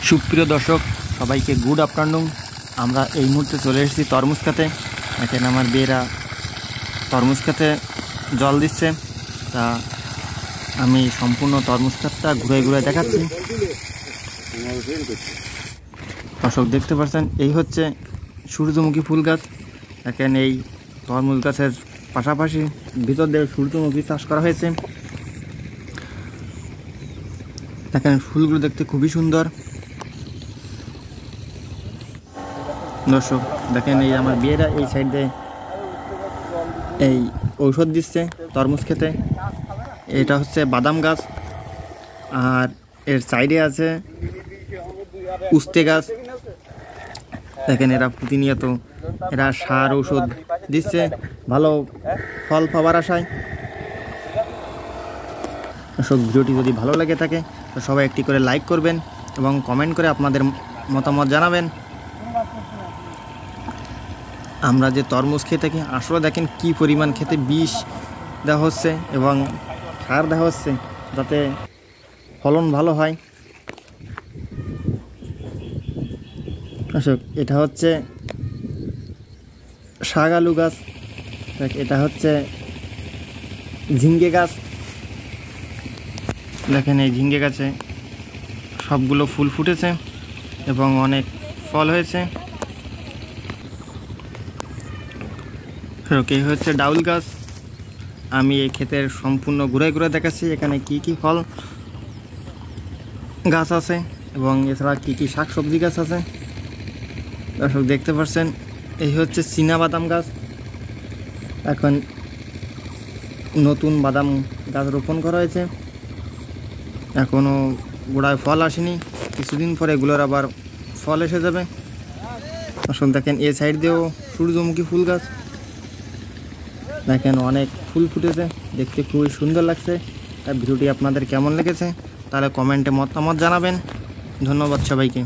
সুপ্রিয় দর্শক সবাইকে গুড আফটারনুন। আমরা এই মুহূর্তে চলে এসেছি তরমুজ খেতে। এখানে আমার মেয়েরা তরমুজ খেতে জল দিচ্ছে, তা আমি সম্পূর্ণ তরমুজ খেতটা ঘুরে ঘুরে দেখাচ্ছি। দর্শক দেখতে পাচ্ছেন, এই হচ্ছে সূর্যমুখী ফুল গাছ। এখানে এই তরমুজ গাছের পাশাপাশি ভিতর দিয়ে সূর্যমুখী চাষ করা হয়েছে। এখানে ফুলগুলো দেখতে খুবই সুন্দর। দর্শক দেখেন, এই আমার বিয়েরা এই সাইড দিয়ে এই ঔষধ দিচ্ছে তরমুজ খেতে। এটা হচ্ছে বাদাম গাছ, আর এর সাইডে আছে উস্তে গাছ। দেখেন, এরা প্রতিনিয়ত এরা সার ঔষধ দিচ্ছে ভালো ফল পাওয়ার আশায়। দর্শক, ভিডিওটি যদি ভালো লাগে থাকে তো সবাই একটি করে লাইক করবেন এবং কমেন্ট করে আপনাদের মতামত জানাবেন। আমরা যে তরমুজ খেয়ে থাকি, আসলে দেখেন কি পরিমাণ খেতে বিষ দেওয়া হচ্ছে এবং সার দেওয়া হচ্ছে যাতে ফলন ভালো হয়। দর্শক, এটা হচ্ছে শাক আলু গাছ, এটা হচ্ছে ঝিঙ্গে গাছ। দেখেন, এই ঝিঙ্গে গাছে সবগুলো ফুল ফুটেছে এবং অনেক ফল হয়েছে। এই হচ্ছে ডাউল গাছ। আমি এই ক্ষেতের সম্পূর্ণ ঘুরে ঘুরে দেখাচ্ছি এখানে কি কি ফল গাছ আছে এবং এছাড়া কি কি শাকসবজি গাছ আছে। দর্শক দেখতে পাচ্ছেন, এই হচ্ছে চীনা বাদাম গাছ। এখন নতুন বাদাম গাছ রোপণ করা হয়েছে, এখনও গোড়ায় ফল আসেনি, কিছুদিন পরে এগুলোর আবার ফল এসে যাবে। দর্শক দেখেন, এই সাইড দিয়েও সূর্যমুখী ফুল গাছ। দেখেন, অনেক ফুল ফুটেছে, দেখতে খুবই সুন্দর লাগছে। আর ভিডিওটি আপনাদের কেমন লেগেছে তাহলে কমেন্টে মতামত জানাবেন। ধন্যবাদ সবাইকে।